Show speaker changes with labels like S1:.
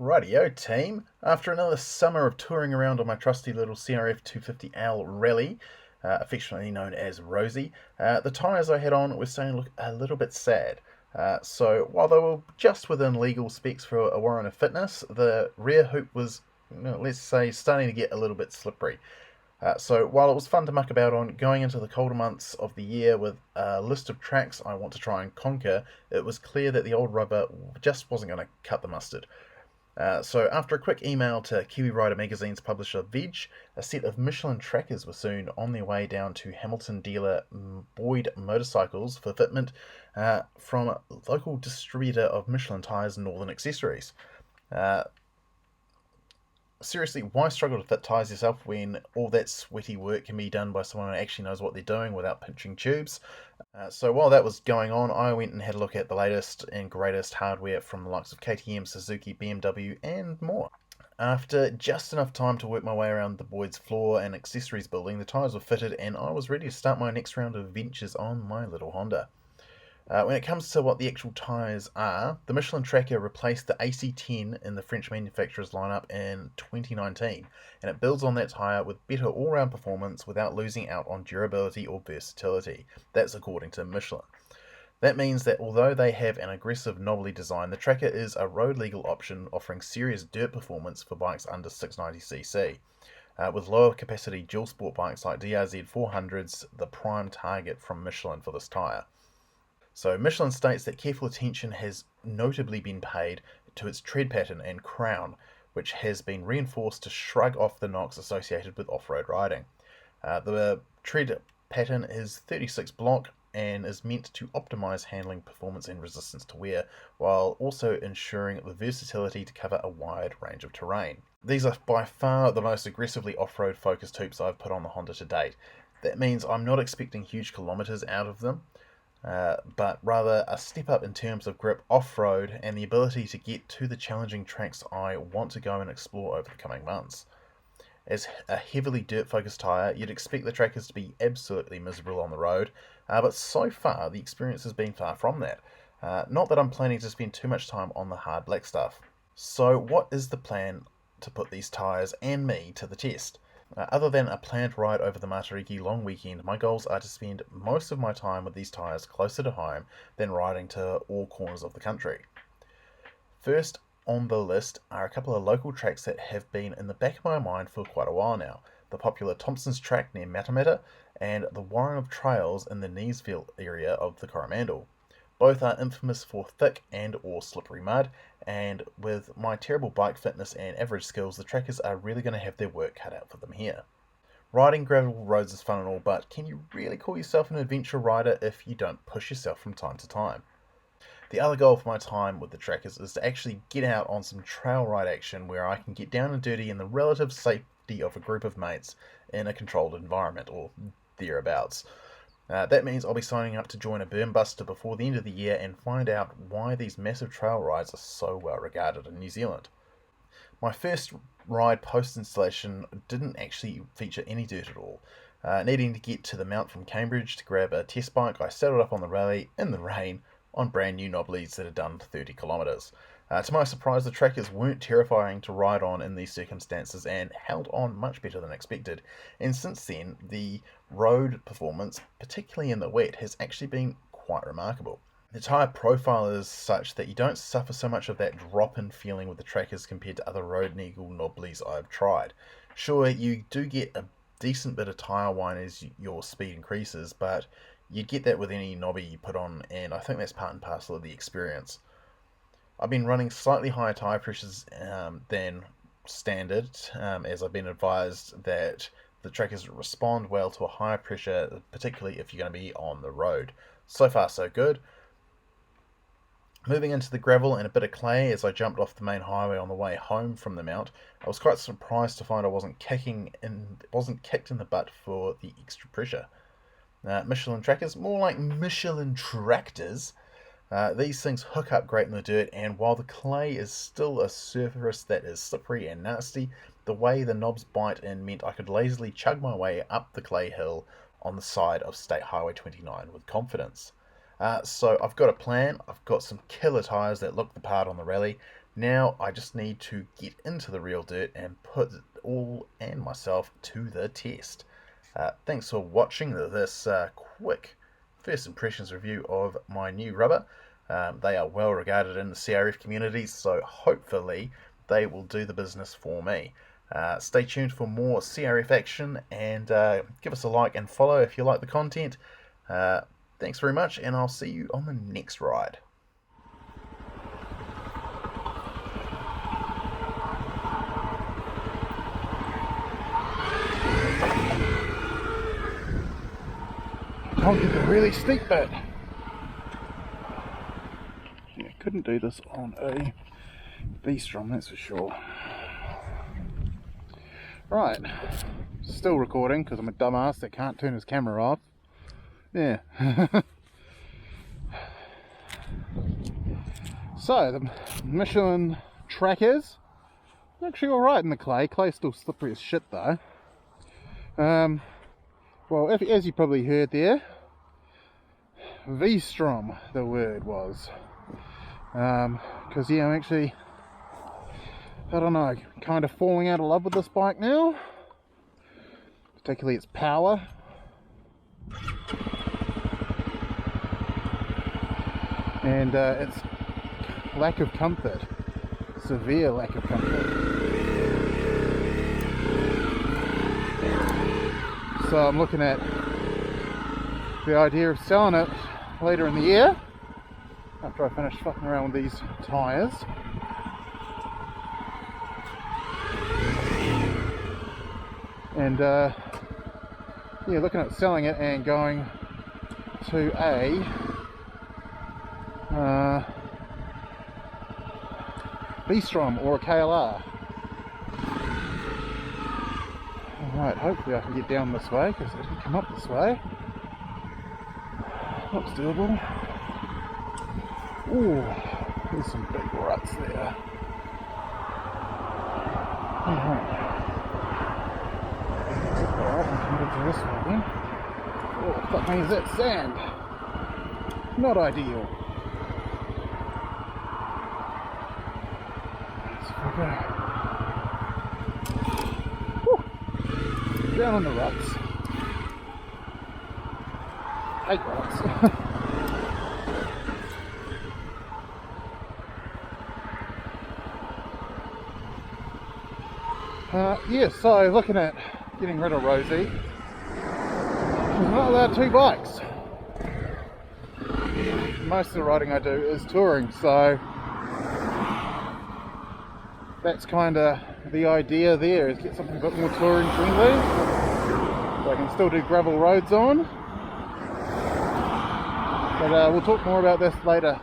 S1: Rightio team, after another summer of touring around on my trusty little CRF250L rally, affectionately known as Rosie, the tyres I had on were starting to look a little bit sad. So while they were just within legal specs for a warrant of fitness, the rear hoop was, let's say, starting to get a little bit slippery. So while it was fun to muck about on, going into the colder months of the year with a list of tracks I want to try and conquer, it was clear that the old rubber just wasn't going to cut the mustard. So after a quick email to Kiwi Rider Magazine's publisher Veg, a set of Michelin Trackers were soon on their way down to Hamilton dealer Boyd Motorcycles for fitment from a local distributor of Michelin Tyres and Northern Accessories. Uh, Seriously, why struggle to fit tyres yourself when all that sweaty work can be done by someone who actually knows what they're doing without pinching tubes? So while that was going on, I went and had a look at the latest and greatest hardware from the likes of KTM, Suzuki, BMW, and more. After just enough time to work my way around the Boyd's floor and accessories building, the tyres were fitted and I was ready to start my next round of adventures on my little Honda. When it comes to what the actual tyres are, the Michelin Tracker replaced the AC10 in the French manufacturer's lineup in 2019, and it builds on that tyre with better all-round performance without losing out on durability or versatility. That's according to Michelin. That means that although they have an aggressive knobbly design, the Tracker is a road-legal option offering serious dirt performance for bikes under 690cc. With lower capacity dual sport bikes like DRZ 400s, the prime target from Michelin for this tyre. So Michelin states that careful attention has notably been paid to its tread pattern and crown, which has been reinforced to shrug off the knocks associated with off-road riding. The tread pattern is 36 block and is meant to optimize handling performance and resistance to wear, while also ensuring the versatility to cover a wide range of terrain. These are by far the most aggressively off-road focused hoops I've put on the Honda to date. That means I'm not expecting huge kilometers out of them, but rather a step up in terms of grip off-road and the ability to get to the challenging tracks I want to go and explore over the coming months. As a heavily dirt-focused tyre, you'd expect the Trackers to be absolutely miserable on the road, but so far the experience has been far from that. Not that I'm planning to spend too much time on the hard black stuff. So what is the plan to put these tyres and me to the test? Other than a planned ride over the Matariki long weekend, my goals are to spend most of my time with these tyres closer to home than riding to all corners of the country. First on the list are a couple of local tracks that have been in the back of my mind for quite a while now. The popular Thompson's track near Matamata and the Warren of Trails in the Kneesville area of the Coromandel. Both are infamous for thick and or slippery mud, and with my terrible bike fitness and average skills, the Trackers are really going to have their work cut out for them here. Riding gravel roads is fun and all, but can you really call yourself an adventure rider if you don't push yourself from time to time? The other goal for my time with the Trackers is to actually get out on some trail ride action where I can get down and dirty in the relative safety of a group of mates in a controlled environment, or thereabouts. That means I'll be signing up to join a Burn Buster before the end of the year and find out why these massive trail rides are so well regarded in New Zealand. My first ride post-installation didn't actually feature any dirt at all. Needing to get to the mount from Cambridge to grab a test bike, I saddled up on the rally in the rain on brand new knobblies that had done 30 kilometres. To my surprise, the Trackers weren't terrifying to ride on in these circumstances and held on much better than expected. And since then, the road performance, particularly in the wet, has actually been quite remarkable. The tyre profile is such that you don't suffer so much of that drop-in feeling with the Trackers compared to other road legal knobblies I've tried. Sure, you do get a decent bit of tyre whine as your speed increases, but you'd get that with any knobby you put on, and I think that's part and parcel of the experience. I've been running slightly higher tyre pressures than standard, as I've been advised that the Trackers respond well to a higher pressure, particularly if you're going to be on the road. So far, so good. Moving into the gravel and a bit of clay as I jumped off the main highway on the way home from the mount, I was quite surprised to find I wasn't kicked in the butt for the extra pressure. Michelin Trackers, more like Michelin Tractors. These things hook up great in the dirt, and while the clay is still a surface that is slippery and nasty, the way the knobs bite in meant I could lazily chug my way up the clay hill on the side of State Highway 29 with confidence. So I've got a plan. I've got some killer tyres that look the part on the rally. Now I just need to get into the real dirt and put it all and myself to the test. Thanks for watching this quick first impressions review of my new rubber. They are well regarded in the CRF community, so hopefully they will do the business for me. Stay tuned for more CRF action, and give us a like and follow if you like the content. Thanks very much, and I'll see you on the next ride. Can't get the really steep bit. Yeah, couldn't do this on a V-Strom, that's for sure. Right, still recording because I'm a dumbass that can't turn his camera off. Yeah. So, the Michelin Trackers, actually alright in the clay. Clay's still slippery as shit though. Well, as you probably heard there, V-Strom the word was. Because yeah, I'm actually, I don't know, kind of falling out of love with this bike now. Particularly its power. And its lack of comfort. Severe lack of comfort. So I'm looking at the idea of selling it later in the year after I finish fucking around with these tyres. And yeah, looking at selling it and going to a V-Strom or a KLR. Alright, hopefully I can get down this way, because it can come up this way. Looks doable. Ooh, there's some big ruts there. Alright, I'm going to do this way then. Oh, fuck me, is that sand? Not ideal. Let's go. Down on the ruts. Hate ruts. Yeah, so looking at getting rid of Rosie. I'm not allowed 2 bikes. Most of the riding I do is touring, so that's kind of the idea there, is get something a bit more touring friendly, so I can still do gravel roads on. But we'll talk more about this later.